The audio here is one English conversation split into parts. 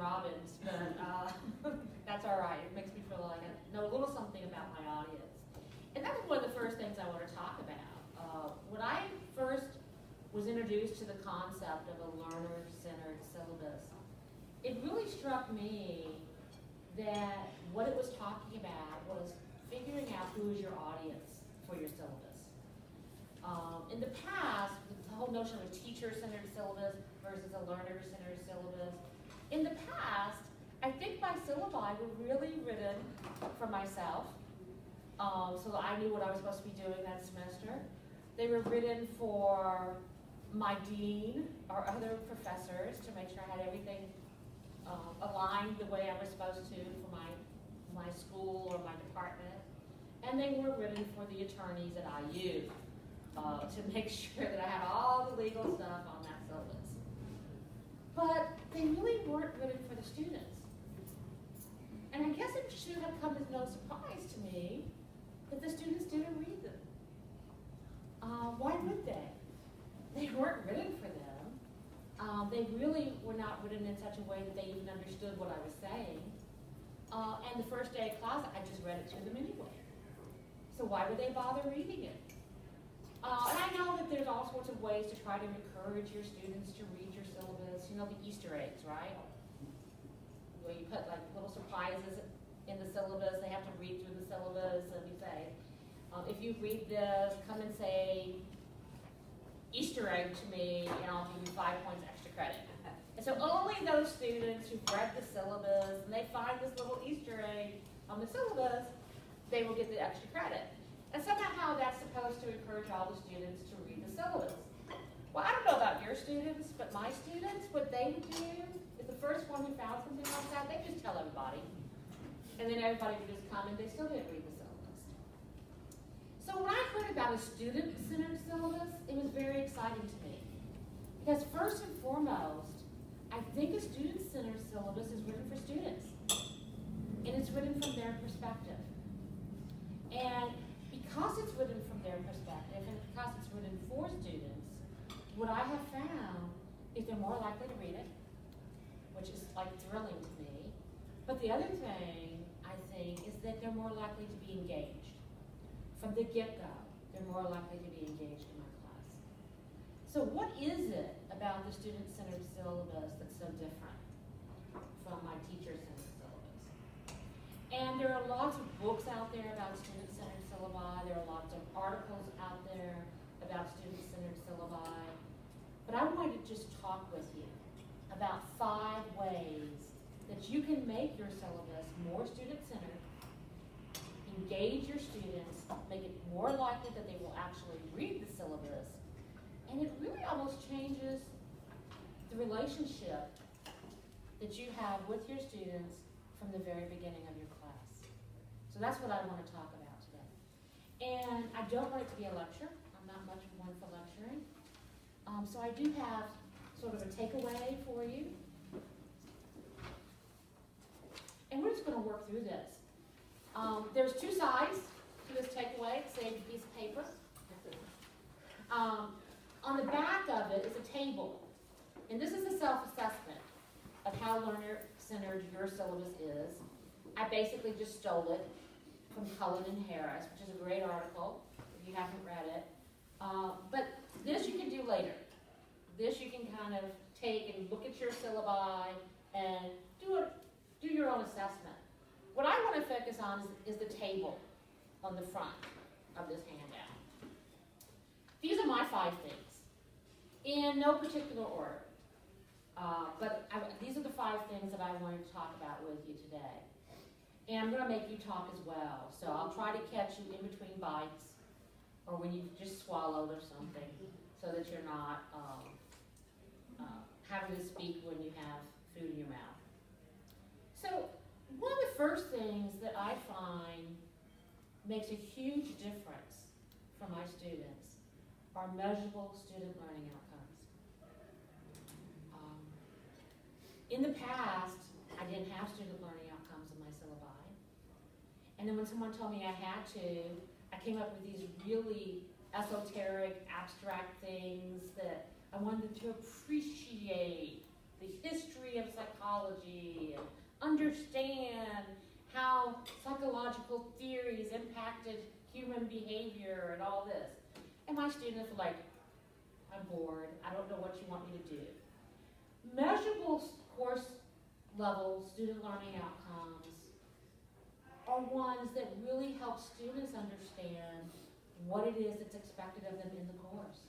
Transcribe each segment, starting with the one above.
Robbins, but that's all right. It makes me feel like I know a little something about my audience. And that was one of the first things I want to talk about. When I first was introduced to the concept of a learner-centered syllabus, it really struck me that what it was talking about was figuring out who is your audience for your syllabus. In the past, the whole notion of a teacher-centered syllabus versus a learner-centered syllabus, in the past, I think my syllabi were really written for myself, so that I knew what I was supposed to be doing that semester. They were written for my dean or other professors to make sure I had everything aligned the way I was supposed to for my school or my department. And they were written for the attorneys at IU to make sure that I had all the legal stuff on that syllabus. But they really weren't written for the students. And I guess it should have come as no surprise to me that the students didn't read them. Why would they? They weren't written for them. They really were not written in such a way that they even understood what I was saying. And the first day of class, I just read it to them anyway. So why would they bother reading it? And I know that there's all sorts of ways to try to encourage your students to read your syllabus. You know, the Easter eggs, right? Where you put like little surprises in the syllabus. They have to read through the syllabus, and you say, if you read this, come and say Easter egg to me, and I'll give you 5 points extra credit. And so only those students who've read the syllabus and they find this little Easter egg on the syllabus, they will get the extra credit. And somehow that's supposed to encourage all the students to read the syllabus. Well, I don't know about your students, but my students, what they would do is the first one who found something like that, they just tell everybody. And then everybody would just come and they still didn't read the syllabus. So when I heard about a student-centered syllabus, it was very exciting to me. Because first and foremost, I think a student-centered syllabus is written for students. And it's written from their perspective. And because it's written from their perspective and because it's written for students, what I have found is they're more likely to read it, which is like thrilling to me. But the other thing, I think, is that they're more likely to be engaged. From the get-go, they're more likely to be engaged in my class. So what is it about the student-centered syllabus that's so different from my teacher-centered syllabus? And there are lots of books out there about student-centered syllabi. There are lots of articles out there about student-centered syllabi. But I wanted to just talk with you about 5 ways that you can make your syllabus more student-centered, engage your students, make it more likely that they will actually read the syllabus, and it really almost changes the relationship that you have with your students from the very beginning of your class. So that's what I want to talk about today. And I don't want it to be a lecture. I'm not much of one for lecturing. So I do have sort of a takeaway for you. And we're just going to work through this. There's 2 sides to this takeaway. It's saved a piece of paper. On the back of it is a table. And this is a self-assessment of how learner-centered your syllabus is. I basically just stole it from Cullen and Harris, which is a great article if you haven't read it. But this you can do later. This you can kind of take and look at your syllabi and do your own assessment. What I want to focus on is the table on the front of this handout. These are my 5 things, in no particular order. These are the 5 things that I wanted to talk about with you today. And I'm going to make you talk as well. So I'll try to catch you in between bites or when you just swallowed or something so that you're not having to speak when you have food in your mouth. So one of the first things that I find makes a huge difference for my students are measurable student learning outcomes. In the past, I didn't have student learning outcomes in my syllabi. And then when someone told me I had to, I came up with these really esoteric, abstract things that I wanted to appreciate the history of psychology psychology and understand how psychological theories impacted human behavior and all this. And my students are like, I'm bored. I don't know what you want me to do. Measurable course level student learning outcomes are ones that really help students understand what it is that's expected of them in the course.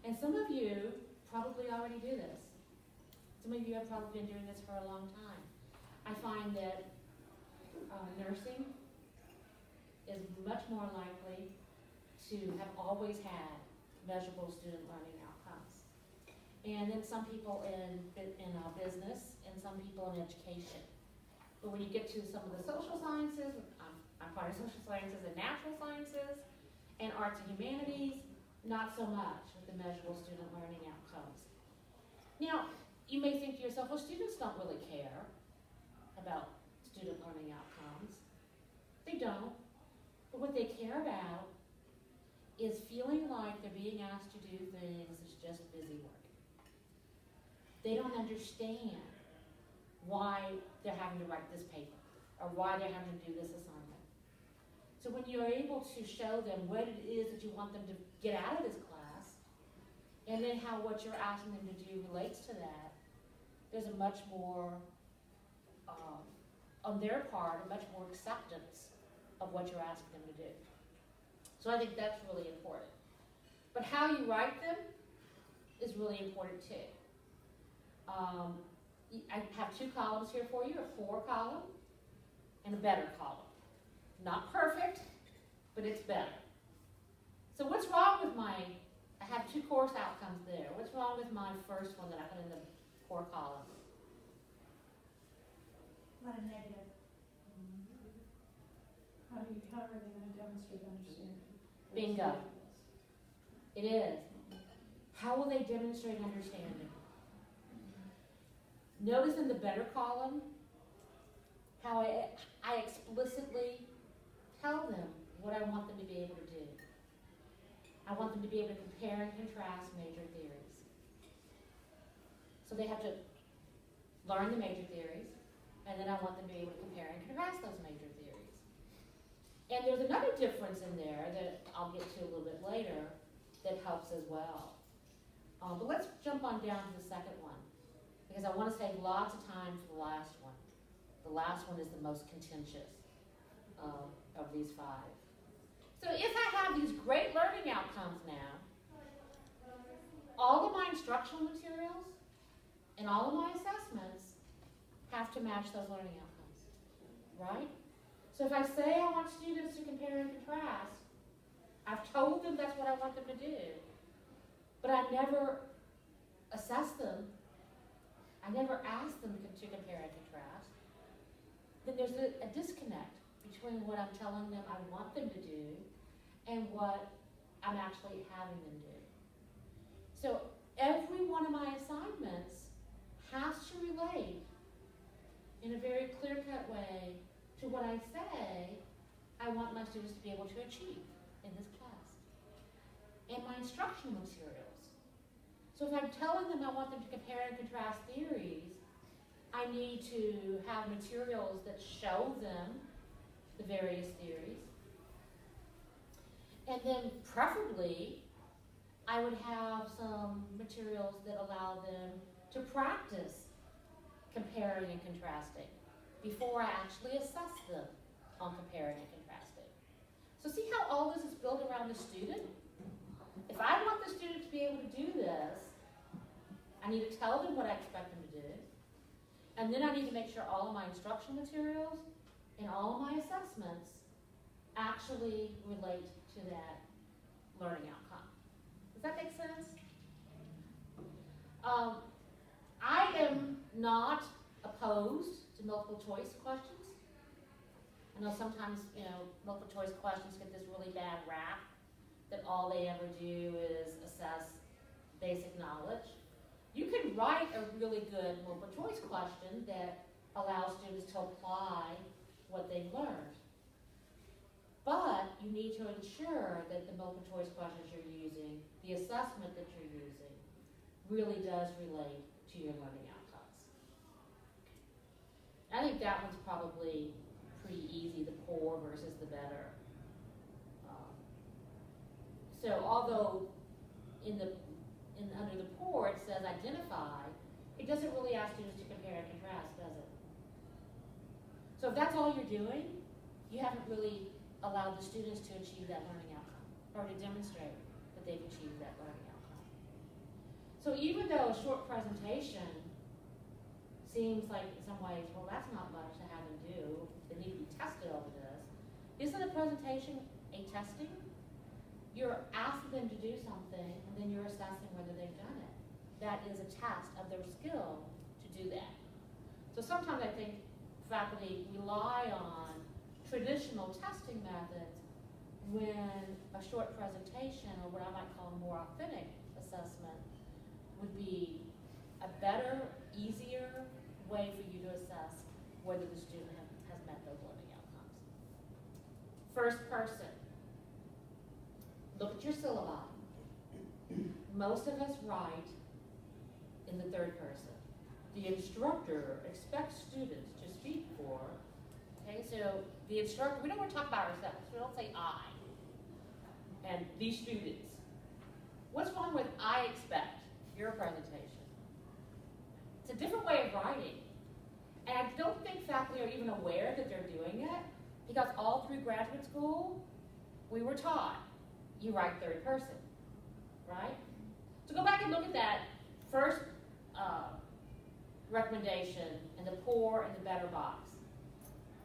And some of you probably already do this. Some of you have probably been doing this for a long time. I find that nursing is much more likely to have always had measurable student learning outcomes. And then some people in business and some people in education. But when you get to some of the social sciences, I'm part of social sciences and natural sciences, and arts and humanities, not so much with the measurable student learning outcomes. Now, you may think to yourself, well, students don't really care about student learning outcomes. They don't. But what they care about is feeling like they're being asked to do things that's just busy work. They don't understand why they're having to write this paper or why they're having to do this assignment. So when you're able to show them what it is that you want them to get out of this class, and then how what you're asking them to do relates to that, there's a much more, on their part, a much more acceptance of what you're asking them to do. So I think that's really important. But how you write them is really important too. I have 2 columns here for you, a 4 column and a better column. Not perfect, but it's better. So what's wrong with I have 2 course outcomes there. What's wrong with my first one that I put in the 4 column? A lot of negative. How are they going to demonstrate understanding? Bingo. It is. How will they demonstrate understanding? Notice in the better column how I explicitly tell them what I want them to be able to do. I want them to be able to compare and contrast major theories. So they have to learn the major theories, and then I want them to be able to compare and contrast those major theories. And there's another difference in there that I'll get to a little bit later that helps as well. But let's jump on down to the second one, because I want to save lots of time for the last one. The last one is the most contentious of these 5. So if I have these great learning outcomes now, all of my instructional materials and all of my assessments have to match those learning outcomes, right? So if I say I want students to compare and contrast, I've told them that's what I want them to do, but I never assess them, I never ask them to compare and contrast, then there's a disconnect between what I'm telling them I want them to do and what I'm actually having them do. So every one of my assignments has to relate in a very clear-cut way to what I say I want my students to be able to achieve in this class. And my instructional materials. So if I'm telling them I want them to compare and contrast theories, I need to have materials that show them the various theories. And then preferably, I would have some materials that allow them to practice comparing and contrasting before I actually assess them on comparing and contrasting. So see how all this is built around the student? If I want the student to be able to do this, I need to tell them what I expect them to do. And then I need to make sure all of my instructional materials and all of my assessments actually relate to that learning outcome. Does that make sense? I am not opposed to multiple choice questions. I know sometimes, multiple choice questions get this really bad rap that all they ever do is assess basic knowledge. You can write a really good multiple choice question that allows students to apply what they've learned. But you need to ensure that the multiple choice questions you're using, the assessment that you're using, really does relate to your learning outcomes. think that one's probably pretty easy, the poor versus the better. So although under the poor it says identify, it doesn't really ask students to compare and contrast, does it? So if that's all you're doing, you haven't really allowed the students to achieve that learning outcome, or to demonstrate that they've achieved that learning outcome. So even though a short presentation seems like in some ways, well, that's not much to have them do, they need to be tested over this, isn't a presentation a testing? You're asking them to do something, and then you're assessing whether they've done it. That is a test of their skill to do that. So sometimes I think faculty rely on traditional testing methods when a short presentation, or what I might call a more authentic assessment, would be a better, easier way for you to assess whether the student has met those learning outcomes. First person. Look at your syllabi. Most of us write in the third person. The instructor expects students to speak for, okay, so the instructor, we don't want to talk about ourselves, we don't say I, and these students. What's wrong with I expect your presentation? It's a different way of writing. And I don't think faculty are even aware that they're doing it, because all through graduate school, we were taught, you write third person, right? So go back and look at that first recommendation in the poor and the better box.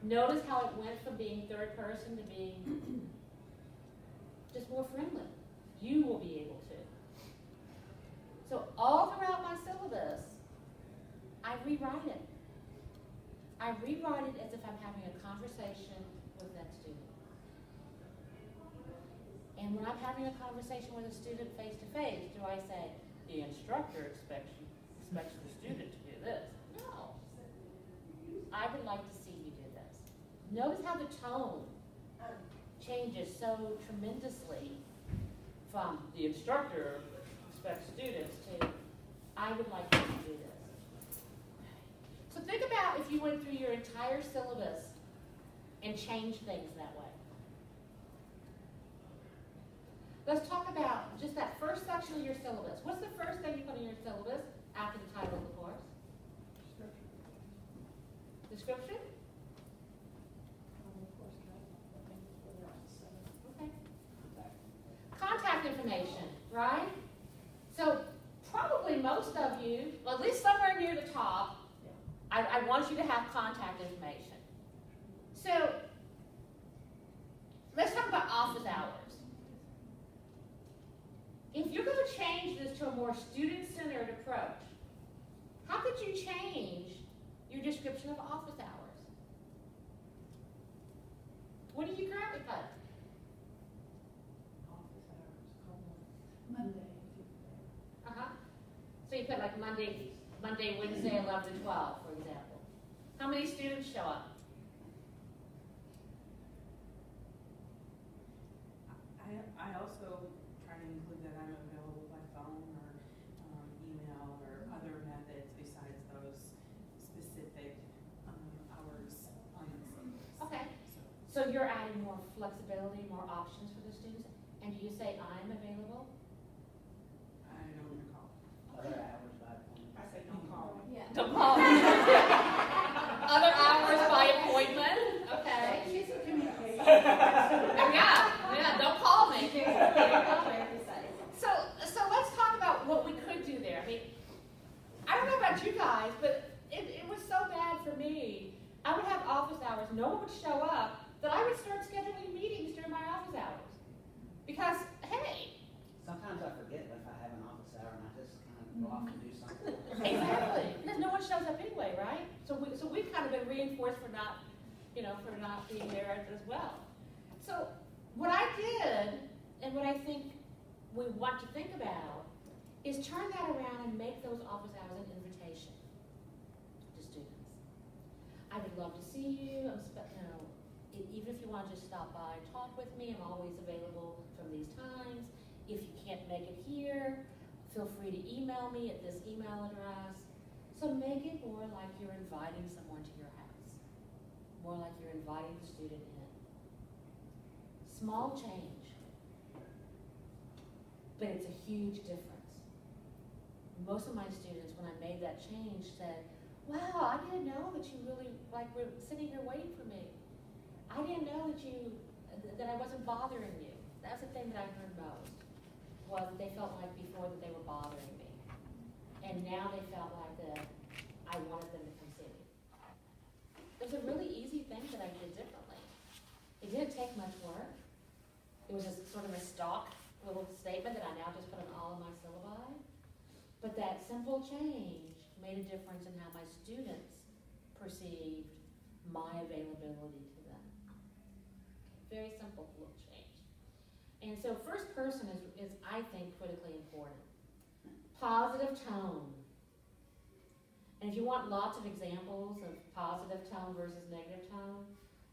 Notice how it went from being third person to being just more friendly. You will be able to. So all throughout my syllabus, I rewrite it. I rewrite it as if I'm having a conversation with that student. And when I'm having a conversation with a student face to face, do I say, the instructor expects the student to do this? No. I would like to see you do this. Notice how the tone changes so tremendously from the instructor expects students to, I would like you to do this. So think about if you went through your entire syllabus and changed things that way. Let's talk about just that first section of your syllabus. What's the first thing you put in your syllabus after the title of the course? Description? Okay. Contact information, right? So probably most of you, well, at least somewhere near the top, I want you to have contact information. So let's talk about office hours. If you're going to change this to a more student-centered approach, how could you change your description of office hours? What do you currently put? Office hours, Monday, Tuesday. Uh-huh. So you put like Monday, Wednesday, 11 to 12, for example. How many students show up? I also try to include that I'm available by phone or email or other methods besides those specific hours on the syllabus. Okay. So you're adding more flexibility, more options for the students, and do you say I'm available? I don't recall. Other hours by appointment. I say don't call me. Yeah. Don't call me. Other hours by appointment. Okay. She's a communication. Yeah, don't call me. So let's talk about what we could do there. I mean, I don't know about you guys, but it was so bad for me. I would have office hours, no one would show up, that I would start scheduling meetings during my office hours. Because, hey. Sometimes I forget if I have an office hour and I just kind of go off and do something. Exactly, because no one shows up anyway, right? So we've kind of been reinforced for not being there as well. So what I did, and what I think we want to think about, is turn that around and make those office hours an invitation to students. I would love to see you. Even if you want to just stop by and talk with me, I'm always available from these times. If you can't make it here, feel free to email me at this email address. So make it more like you're inviting someone to your house. more like you're inviting the student in. Small change, but it's a huge difference. Most of my students, when I made that change, said, wow, I didn't know that you really, were sitting here waiting for me. I didn't know that I wasn't bothering you. That's the thing that I heard most, was they felt like before that they were bothering me. And now they felt like that I wanted them to come see me. It was a really easy thing that I did differently. It didn't take much work. It was just sort of a stock little statement that I now just put on all of my syllabi. But that simple change made a difference in how my students perceived my availability to them. Very simple little change. And so first person is I think, critically important. Positive tone. And if you want lots of examples of positive tone versus negative tone,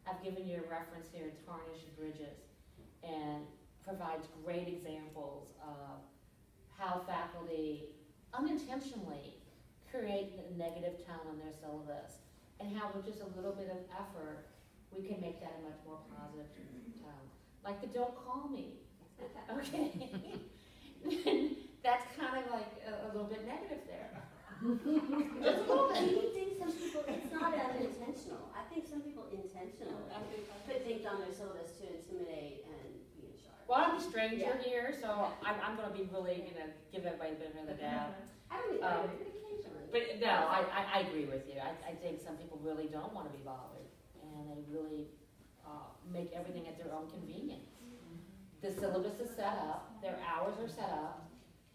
I've given you a reference here, Tarnish Bridges, and provides great examples of how faculty unintentionally create a negative tone on their syllabus, and how with just a little bit of effort, we can make that a much more positive tone. Like the don't call me, okay? That's kind of like a little bit negative there. Just a little Do bit. you think some people, it's not unintentional. I think some people intentionally put things on their syllabus to intimidate and be in charge. Well, I'm a stranger Yeah. here, so I'm going to be really, give everybody a bit of the doubt. I don't know, but occasionally. But no, I agree with you. I think some people really don't want to be bothered, and they really make everything at their own convenience. The syllabus is set up, their hours are set up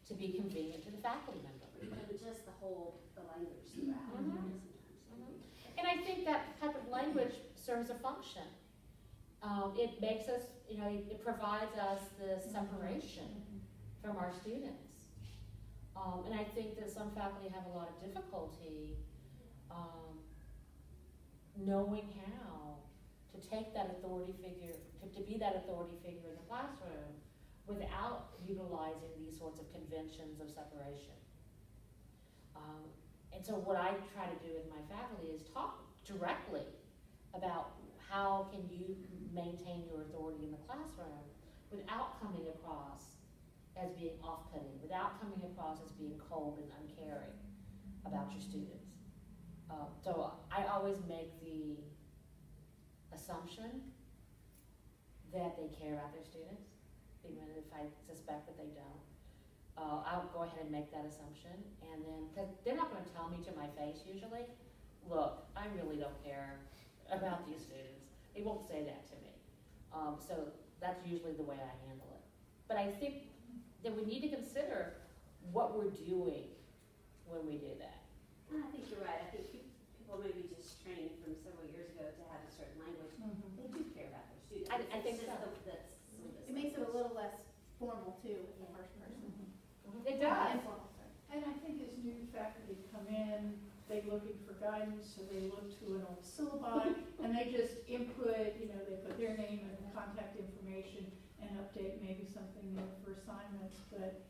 to be convenient to the faculty member. But just the language throughout. Mhm. Sometimes. And I think that type of language serves a function. It makes us, it provides us the separation from our students. And I think that some faculty have a lot of difficulty knowing how to take that authority figure, to be that authority figure in the classroom without utilizing these sorts of conventions of separation. And so what I try to do with my faculty is talk directly about how can you maintain your authority in the classroom without coming across as being off-putting, without coming across as being cold and uncaring about your students. So I always make the assumption that they care about their students, even if I suspect that they don't. I'll go ahead and make that assumption, and then, because they're not going to tell me to my face usually, look, I really don't care about these students. They won't say that to me. So that's usually the way I handle it. But I think that we need to consider what we're doing when we do that. And I think you're right. I think people maybe just trained from several years ago to have a certain language. They do care about their students. I think It's just so. It makes it a little less formal too, with the first person. It does. Informal, sorry. And I think as new faculty come in, they're looking for guidance, so they look to an old syllabi, and they just input, they put their name and contact information and update maybe something there for assignments, but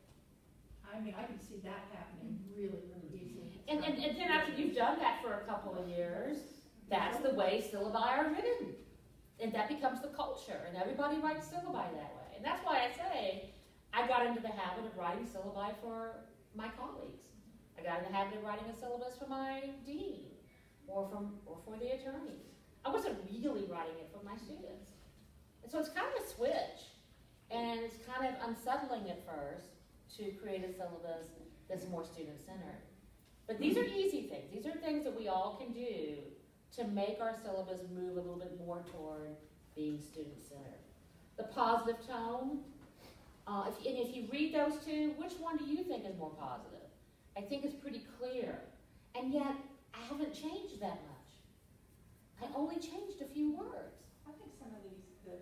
I can see that happening really, really easily. And then after you've done that for a couple of years, that's the way syllabi are written. And that becomes the culture, and everybody writes syllabi that way. And that's why I say, I got into the habit of writing syllabi for my colleagues. I got in the habit of writing a syllabus for my dean, or for the attorneys. I wasn't really writing it for my students. And so it's kind of a switch, and it's kind of unsettling at first to create a syllabus that's more student-centered. But these are easy things. These are things that we all can do to make our syllabus move a little bit more toward being student-centered. The positive tone, if you read those two, which one do you think is more positive? I think it's pretty clear. And yet, I haven't changed that much. I only changed a few words. I think some of the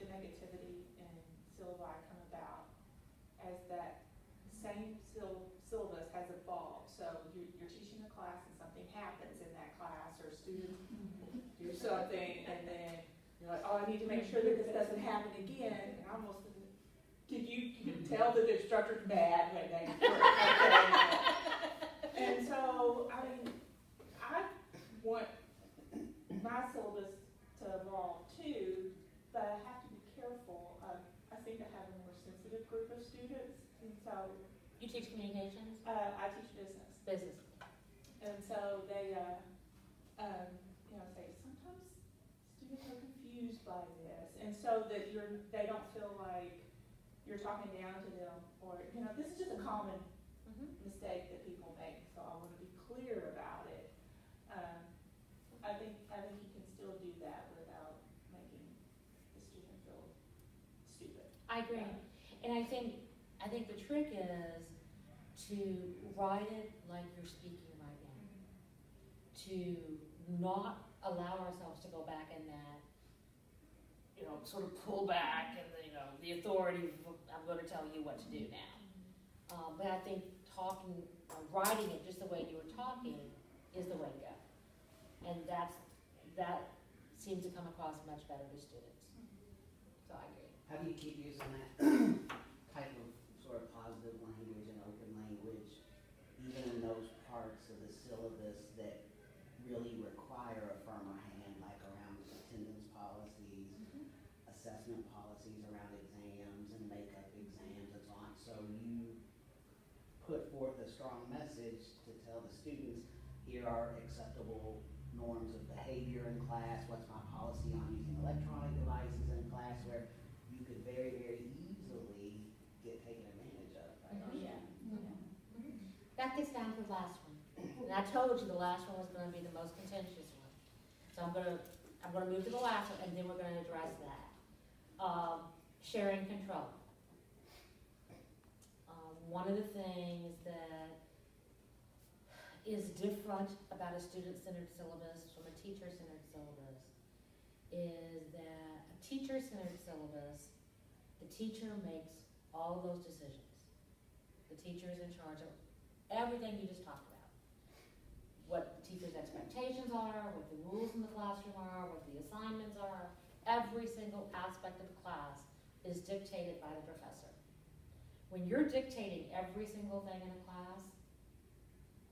negativity in syllabi come about as that same syllabus has evolved. So you're teaching a class and something happens in that class, or students do something, and then you're like, oh, I need to make sure that this doesn't happen again. And almost, you can tell that the instructor's bad when they And so, I want my syllabus to evolve too, but I have to be careful. I seem to have a more sensitive group of students, and so You teach communications? I teach business. Business. And so they, say sometimes students are confused by this, and so that they don't feel like you're talking down to them, or this is just a common mistake that people make. So I want to be clear about it. I think you can still do that without making the student feel stupid. I agree. And I think the trick is to write it like you're speaking right now. To not allow ourselves to go back in that, sort of pull back and the authority of, I'm going to tell you what to do now. But I think writing it just the way you were talking is the way to go. And that seems to come across much better to students. So I agree. How do you keep using that type of sort of positive language and open language, even in those parts of the syllabus that really require a firmer hand, like around attendance policies, assessment policies around exams and makeup exams and so on? So you put forth a strong message to tell the students, here are acceptable norms of behavior in class, what's my policy on using electronic devices in class, where you could very, very easily get taken advantage of by our students. That gets down to the last one. And I told you the last one was going to be the most contentious one. So I'm going to move to the last one, and then we're going to address that. Sharing control. One of the things that is different about a student-centered syllabus from a teacher-centered syllabus is that a teacher-centered syllabus, the teacher makes all of those decisions. The teacher is in charge of everything you just talked about. What the teacher's expectations are, what the rules in the classroom are, what the assignments are. Every single aspect of the class is dictated by the professor. When you're dictating every single thing in a class,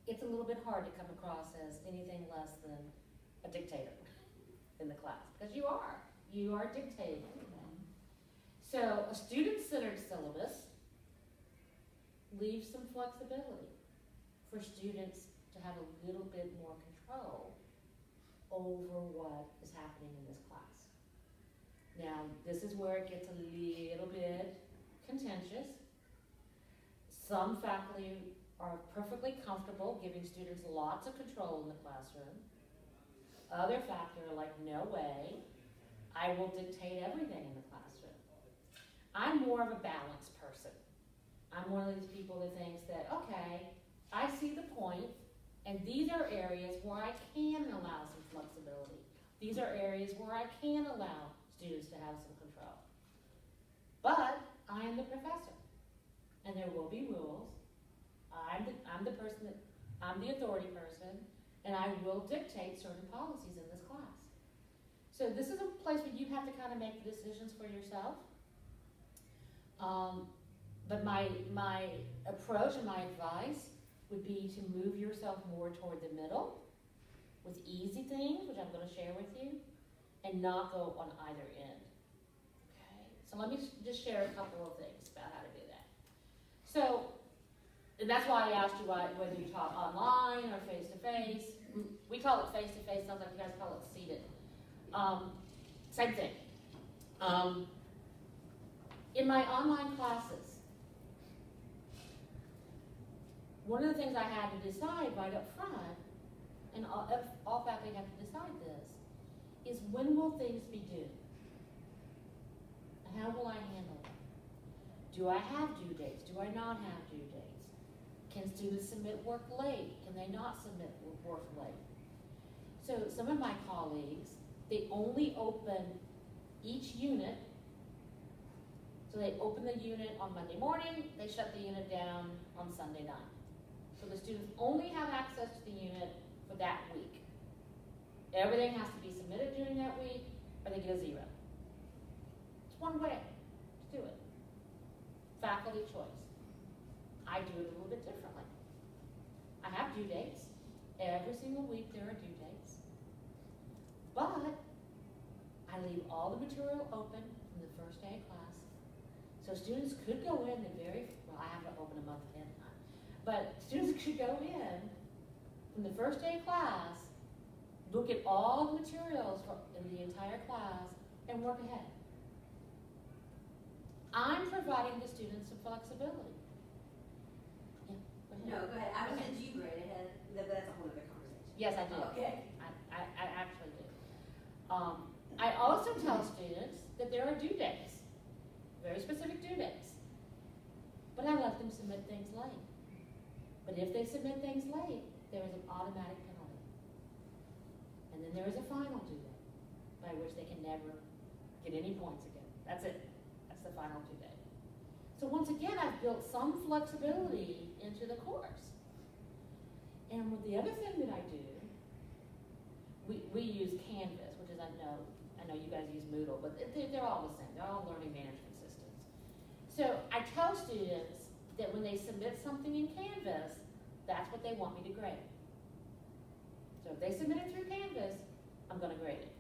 it's a little bit hard to come across as anything less than a dictator in the class, because you are dictating everything. So a student-centered syllabus leaves some flexibility for students to have a little bit more control over what is happening in this class. Now, this is where it gets a little bit contentious. Some faculty are perfectly comfortable giving students lots of control in the classroom. Other faculty are like, no way, I will dictate everything in the classroom. I'm more of a balanced person. I'm one of these people that thinks that, okay, I see the point, and these are areas where I can allow some flexibility. These are areas where I can allow students to have some control. But I am the professor, and there will be rules. I'm the authority person, and I will dictate certain policies in this class. So this is a place where you have to kind of make the decisions for yourself. But my approach and my advice would be to move yourself more toward the middle with easy things, which I'm going to share with you, and not go on either end. Okay, so let me just share a couple of things about how to do that. So, and that's why I asked you whether you taught online or face-to-face. We call it face-to-face, sounds like you guys call it seated. Same thing. In my online classes, one of the things I had to decide right up front, and all faculty have to decide this, is when will things be due? And how will I handle it? Do I have due dates? Do I not have due dates? Can students submit work late? Can they not submit work late? So some of my colleagues, they only open each unit. So they open the unit on Monday morning, they shut the unit down on Sunday night. So the students only have access to the unit for that week. Everything has to be submitted during that week, or they get a 0. It's one way to do it. Faculty choice. I do it a little bit differently. I have due dates. Every single week there are due dates. But I leave all the material open from the first day of class. So students could go in I have to open a month ahead of time. But students could go in from the first day of class, look at all the materials in the entire class, and work ahead. I'm providing the students some flexibility. Yeah, No, go ahead. I was Okay. said you grade ahead, but that's a whole other conversation. Yes, I do. Okay. I actually do. I also tell students that there are due dates, very specific due dates. But I let them submit things late. But if they submit things late, there is an automatic penalty. And then there is a final due date by which they can never get any points again. That's it. That's the final due date. So once again, I've built some flexibility into the course. And with the other thing that I do, we use Canvas, which is, I know you guys use Moodle, but they're all the same. They're all learning management systems. So I tell students that when they submit something in Canvas, that's what they want me to grade. So if they submit it through Canvas, I'm going to grade it.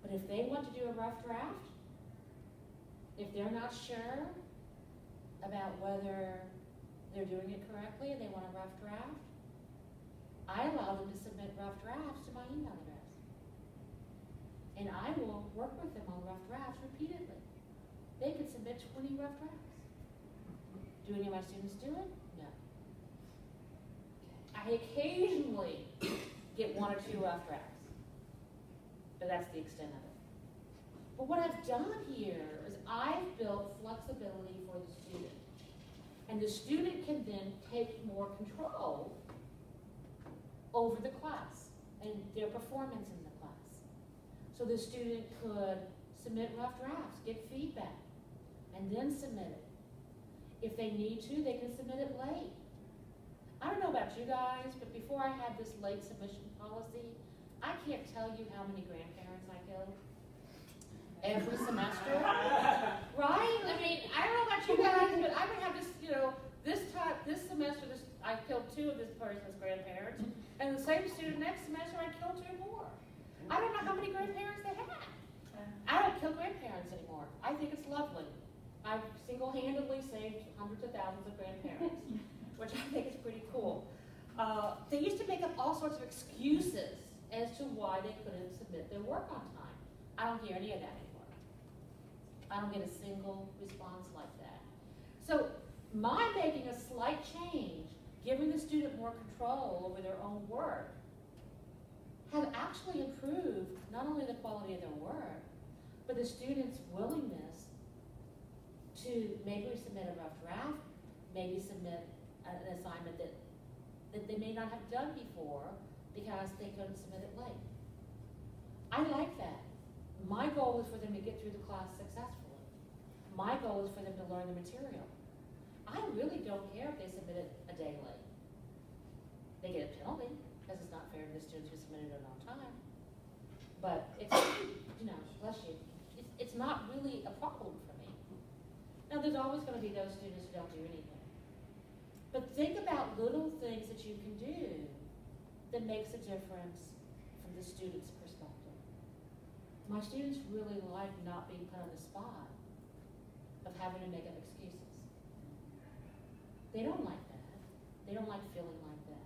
But if they want to do a rough draft, if they're not sure about whether they're doing it correctly and they want a rough draft, I allow them to submit rough drafts to my email address. And I will work with them on rough drafts repeatedly. They could submit 20 rough drafts. Do any of my students do it? No. I occasionally get 1 or 2 rough drafts, but that's the extent of it. But what I've done here is I've built flexibility for the student. And the student can then take more control over the class and their performance in the class. So the student could submit rough drafts, get feedback, and then submit it. If they need to, they can submit it late. I don't know about you guys, but before I had this late submission policy, I can't tell you how many grandparents I killed every semester. Right? I mean, I don't know about you guys, but I would have this, this semester, I killed 2 of this person's grandparents, and the same student next semester, I killed 2 more. I don't know how many grandparents they had. I don't kill grandparents anymore. I think it's lovely. I've single-handedly saved hundreds of thousands of grandparents, which I think is pretty cool. They used to make up all sorts of excuses as to why they couldn't submit their work on time. I don't hear any of that anymore. I don't get a single response like that. So my making a slight change, giving the student more control over their own work, have actually improved not only the quality of their work, but the student's willingness to maybe submit a rough draft, maybe submit an assignment that they may not have done before because they couldn't submit it late. I like that. My goal is for them to get through the class successfully. My goal is for them to learn the material. I really don't care if they submit it a day late. They get a penalty because it's not fair to the students who submitted it on time. But it's, bless you, it's not really a problem for me. Now, there's always going to be those students who don't do anything. But think about little things that you can do that makes a difference from the student's perspective. My students really like not being put on the spot of having to make up excuses. They don't like that. They don't like feeling like that.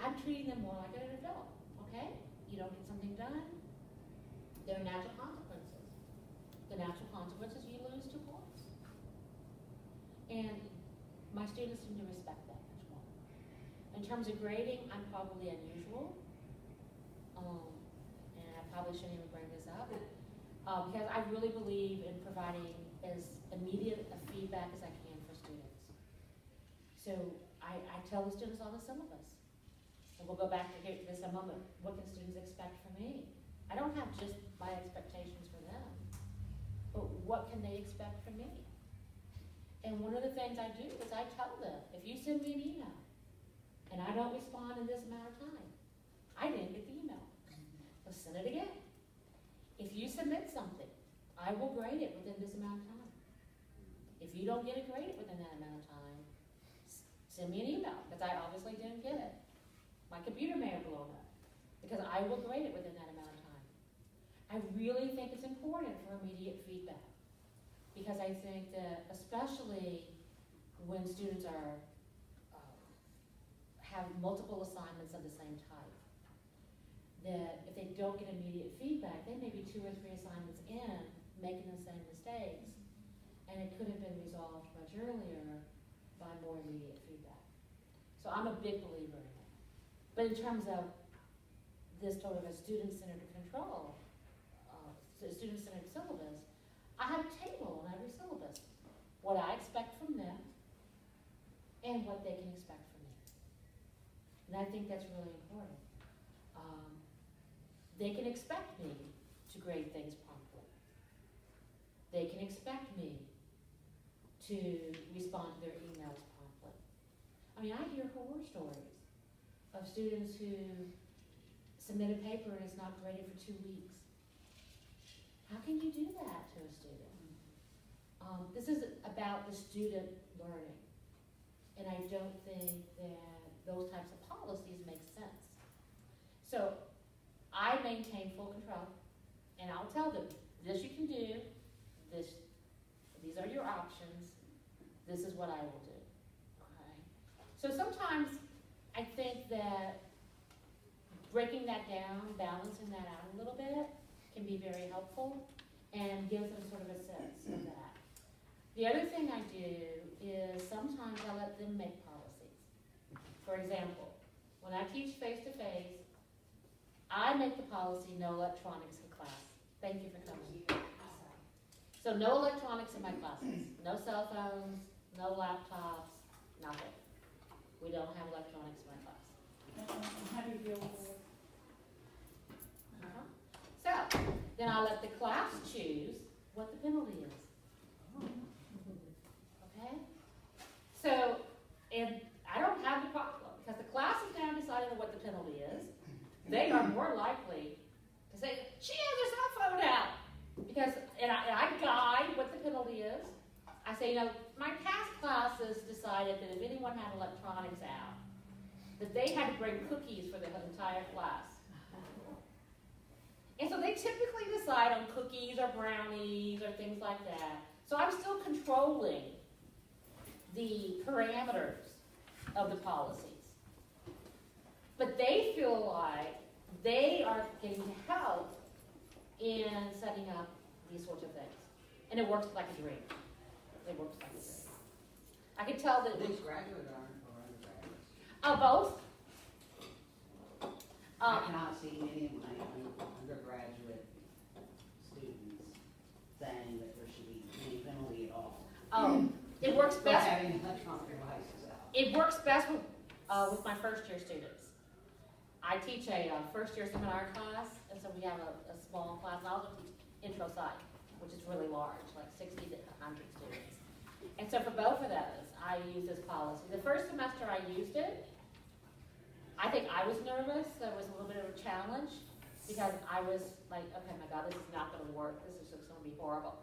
I'm treating them more like an adult, okay? You don't get something done, there are natural consequences. The natural consequences, you lose 2 points. And my students seem to respect that much more. In terms of grading, I'm probably unusual. And I probably shouldn't even bring this up. Because I really believe in providing as immediate a feedback as I can for students. So I tell the students on the syllabus. And we'll go back to this in a moment. What can students expect from me? I don't have just my expectations for them, but what can they expect from me? And one of the things I do is I tell them, if you send me an email and I don't respond in this amount of time, I didn't get the email. So send it again. If you submit something, I will grade it within this amount of time. If you don't get it graded within that amount of time, send me an email, because I obviously didn't get it. My computer may have blown up, because I will grade it within that amount of time. I really think it's important for immediate feedback. Because I think that especially when students are, have multiple assignments of the same type, that if they don't get immediate feedback, they may be 2 or 3 assignments in, making the same mistakes. And it could have been resolved much earlier by more immediate feedback. So I'm a big believer in that. But in terms of this sort of a student-centered control, student-centered syllabus, I have a table on every syllabus. What I expect from them and what they can expect from me. And I think that's really important. They can expect me to grade things promptly. They can expect me to respond to their emails promptly. I mean, I hear horror stories of students who submit a paper and it's not graded for 2 weeks. How can you do that to a student? This is about the student learning. And I don't think that those types of policies make sense. So I maintain full control, and I'll tell them, this you can do, these are your options, this is what I will do, okay? So sometimes I think that breaking that down, balancing that out a little bit can be very helpful and gives them sort of a sense of that. The other thing I do is sometimes I let them make policies. For example, when I teach face-to-face, I make the policy no electronics in class. Thank you for coming. So no electronics in my classes. No cell phones, no laptops, nothing. We don't have electronics in my class. And how do you deal with it? So, then I let the class choose what the penalty is. Okay? So, and I don't have the problem, because the class has now decided what the penalty is. They are more likely to say, she has her cell phone out. Because, and I guide what the penalty is. I say, my past classes decided that if anyone had electronics out, that they had to bring cookies for the entire class. And so they typically decide on cookies or brownies or things like that. So I'm still controlling the parameters of the policies. But they feel like they are getting to help in setting up these sorts of things. And it works like a dream. It works like a dream. I can tell that Which graduate or undergraduates? Both. I cannot see any of my undergraduate students saying that there should be any penalty at all. It works For best. having electronic devices out. It works best with my first-year students. I teach a first-year seminar class, and so we have a small class. And I also teach intro psych, which is really large, like 60 to 100 students. And so for both of those, I use this policy. The first semester I used it, I think I was nervous. There was a little bit of a challenge because I was like, okay, my God, this is not going to work. This is just going to be horrible.